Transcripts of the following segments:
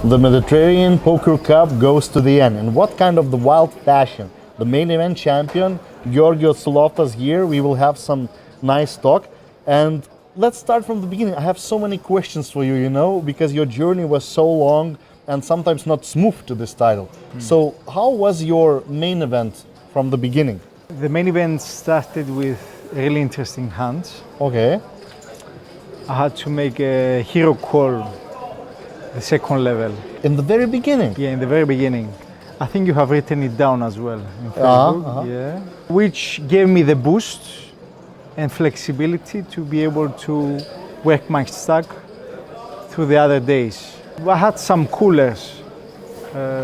The Mediterranean Poker Cup goes to the end. In what kind of the wild fashion? The main event champion, Georgios Tsouloftas here. We will have some nice talk. And let's start from the beginning. I have so many questions for you, because your journey was so long and sometimes not smooth to this title. So how was your main event from the beginning? The main event started with really interesting hands. Okay. I had to make a hero call, the second level. In the very beginning? Yeah, in the very beginning. I think you have written it down as well in Facebook. Yeah. Which gave me the boost and flexibility to be able to work my stack through the other days. I had some coolers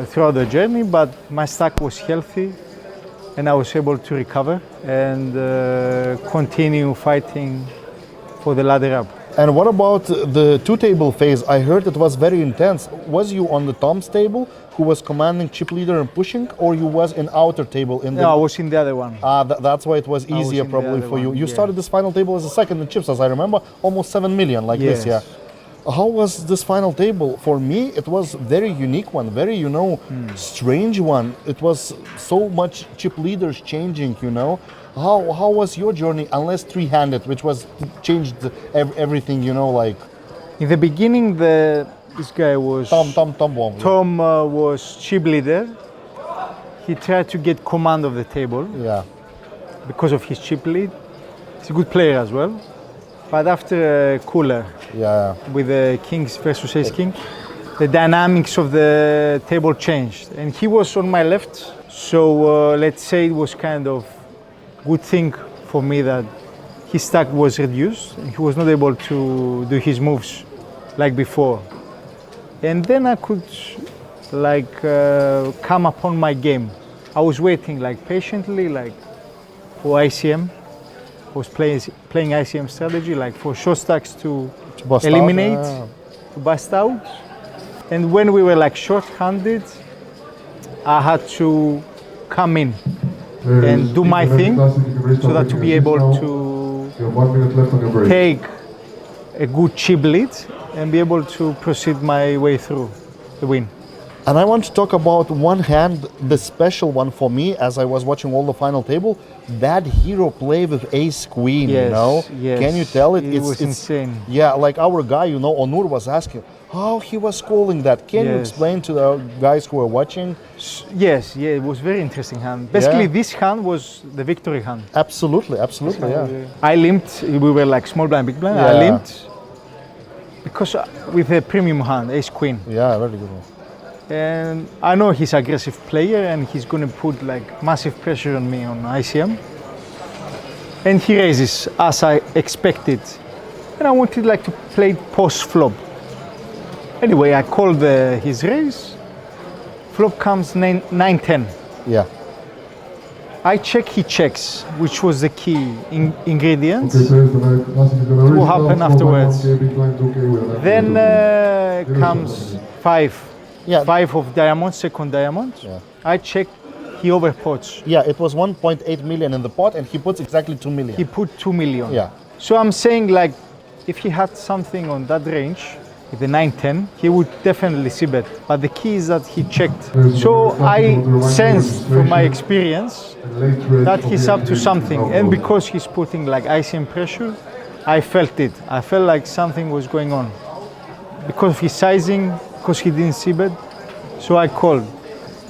throughout the journey, but my stack was healthy and I was able to recover and continue fighting for the ladder up. And what about the two-table phase? I heard it was very intense. Was you on the Tom's table, who was commanding chip leader and pushing, or you was in outer table? No, I was in the other one. That's why it was easier probably for you. You started this final table as a second in chips, as I remember, almost 7 million like this, yeah. How was this final table? For me, it was very unique one, very, strange one. It was so much chip leaders changing, How was your journey, unless three-handed, which was changed everything, like? In the beginning, this guy was... Tom was chip leader. He tried to get command of the table. Yeah. Because of his chip lead. He's a good player as well. But after cooler, with the kings versus ace king, the dynamics of the table changed. And he was on my left. So let's say it was kind of good thing for me that his stack was reduced and he was not able to do his moves like before. And then I could come upon my game. I was waiting patiently for ICM. I was playing ICM strategy for short stacks to eliminate, to bust out. And when we were short-handed, I had to come in and do my thing so that to be able to take a good chip lead and be able to proceed my way through the win. And I want to talk about one hand, the special one for me, as I was watching all the final table, that hero play with ace queen, Yes. Can you tell it? It was insane. Yeah, our guy, Onur was asking how he was calling that. Can you explain to the guys who are watching? Yes, it was very interesting hand. Basically, this hand was the victory hand. Absolutely, yeah. I limped, we were small blind, big blind. I limped because with a premium hand, ace queen. Yeah, very good one. And I know he's an aggressive player and he's going to put massive pressure on me on ICM. And he raises as I expected. And I wanted to play post flop. Anyway, I called his raise. Flop comes 9-10. Yeah. I check, he checks, which was the key ingredient. What happened afterwards? Then comes 5. Yeah. 5 of diamonds, second diamond. Yeah. I checked, he overpots. Yeah, it was 1.8 million in the pot and he puts exactly 2 million. He put 2 million. Yeah. So I'm saying if he had something on that range, with the 9-10, he would definitely see bet. But the key is that he checked. So I sensed from my experience that he's up to something. And because he's putting ICM pressure, I felt it. I felt like something was going on. Because of his sizing, because he didn't see bet, so I called.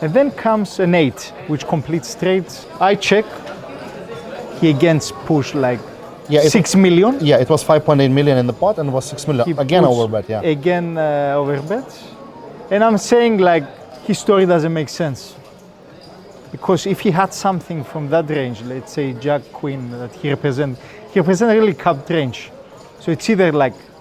And then comes an 8, which completes straight. I check. He again pushed 6 million. Yeah, it was 5.8 million in the pot and it was 6 million. Again overbet, yeah. Again overbet. And I'm saying his story doesn't make sense. Because if he had something from that range, let's say Jack Queen that he represents really capped range. So it's either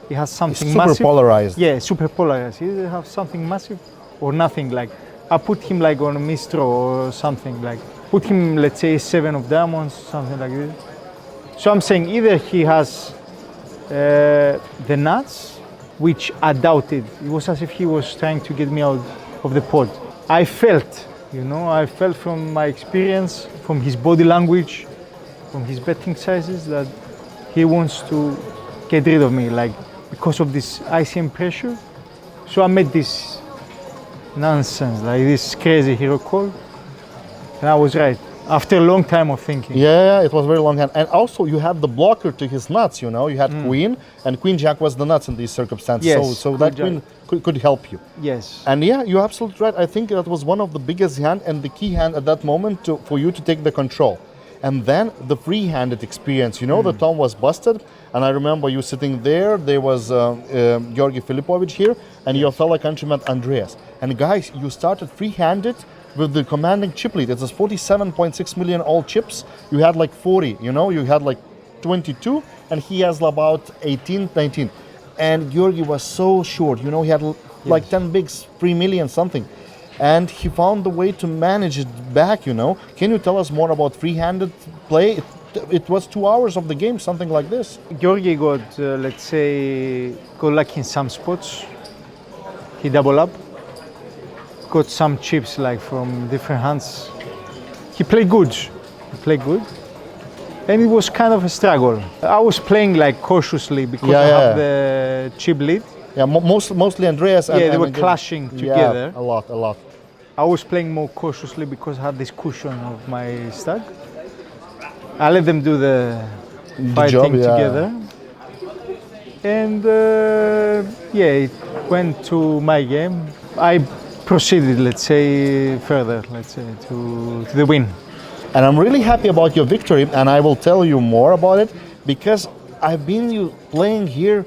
he has something massive. Super polarized. Yeah, super polarized. He either have something massive or nothing. I put him on a Mistro or something. Put him, let's say, 7 of diamonds, something like this. So I'm saying either he has the nuts, which I doubted. It was as if he was trying to get me out of the pot. I felt, I felt from my experience, from his body language, from his betting sizes that he wants to get rid of me, because of this ICM pressure. So I made this nonsense, like this crazy hero call. And I was right. After a long time of thinking. Yeah, it was very long hand. And also you had the blocker to his nuts, you know. You had queen, and queen jack was the nuts in these circumstances. Yes, So that queen could help you. Yes. And yeah, you're absolutely right. I think that was one of the biggest hand and the key hand at that moment for you to take the control. And then the free-handed experience. You know, the Tom was busted, and I remember you sitting there. There was Georgi Filipovic here, and your fellow countryman Andreas. And guys, you started free-handed with the commanding chip lead. It was 47.6 million all chips. You had like 40, you know, you had like 22, and he has about 18, 19. And Georgi was so short, you know, he had like 10 bigs, 3 million something. And he found the way to manage it back, you know. Can you tell us more about free-handed play? It was 2 hours of the game, something like this. Georgi got, let's say, got lucky in some spots. He double up. Got some chips like from different hands. He played good. And it was kind of a struggle. I was playing like cautiously because I have the chip lead. Yeah, mostly Andreas. They were clashing together. Yeah, a lot. I was playing more cautiously because I had this cushion of my stack. I let them do the fighting together. And it went to my game. I proceeded, let's say, further, to the win. And I'm really happy about your victory, and I will tell you more about it because I've been playing here,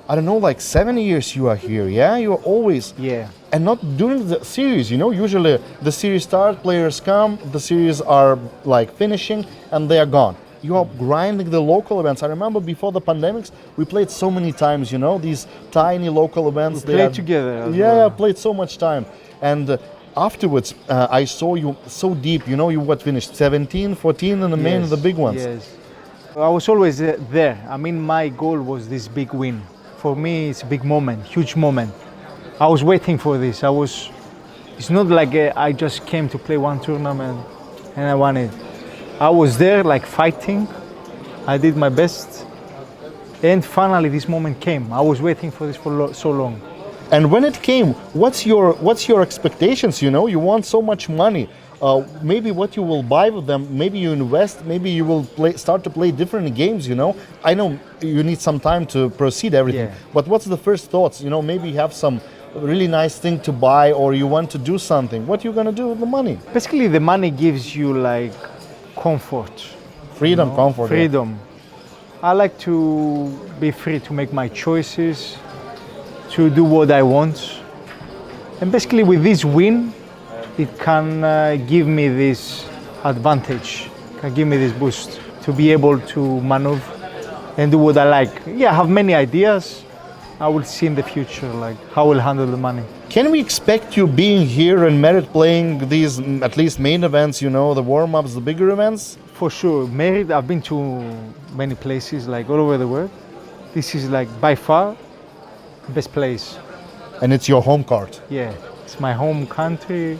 I don't know, like 7 years you are here, yeah? You are always... Yeah. And not during the series, you know, usually the series start, players come, the series are like finishing, and they are gone. You are grinding the local events. I remember before the pandemics, we played so many times, you know, these tiny local events. We played together. Yeah, played so much time. And afterwards, I saw you so deep, you know, you finished 17, 14 in the main of the big ones. Yes. I was always there. I mean, my goal was this big win. For me, it's a big moment, huge moment. I was waiting for this. It's not like I just came to play one tournament and I won it. I was there like fighting. I did my best. And finally this moment came. I was waiting for this for so long. And when it came, what's your expectations? You know, you want so much money. Maybe what you will buy with them, maybe you invest, maybe you will start to play different games, you know. I know you need some time to proceed everything, but what's the first thoughts? You know, maybe you have some really nice thing to buy or you want to do something. What are you going to do with the money? Basically, the money gives you like comfort. Freedom, comfort. Freedom. Yeah. I like to be free to make my choices, to do what I want. And basically with this win, it can give me this advantage, can give me this boost to be able to maneuver and do what I like. Yeah, I have many ideas. I will see in the future like how I will handle the money. Can we expect you being here in Merit playing these at least main events, you know, the warm-ups, the bigger events? For sure. Merit, I've been to many places like all over the world. This is like by far the best place. And it's your home court. Yeah, it's my home country.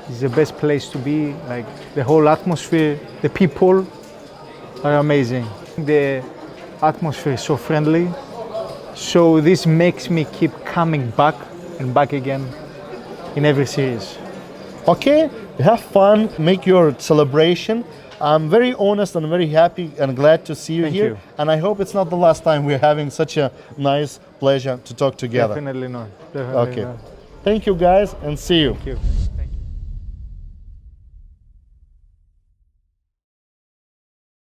It's the best place to be. Like the whole atmosphere, the people are amazing. The atmosphere is so friendly. So this makes me keep coming back and back again in every series. Okay, have fun, make your celebration. I'm very honest and very happy and glad to see you here. You. And I hope it's not the last time we're having such a nice pleasure to talk together. Definitely not. Definitely Okay. not. Thank you guys and see you. Thank you.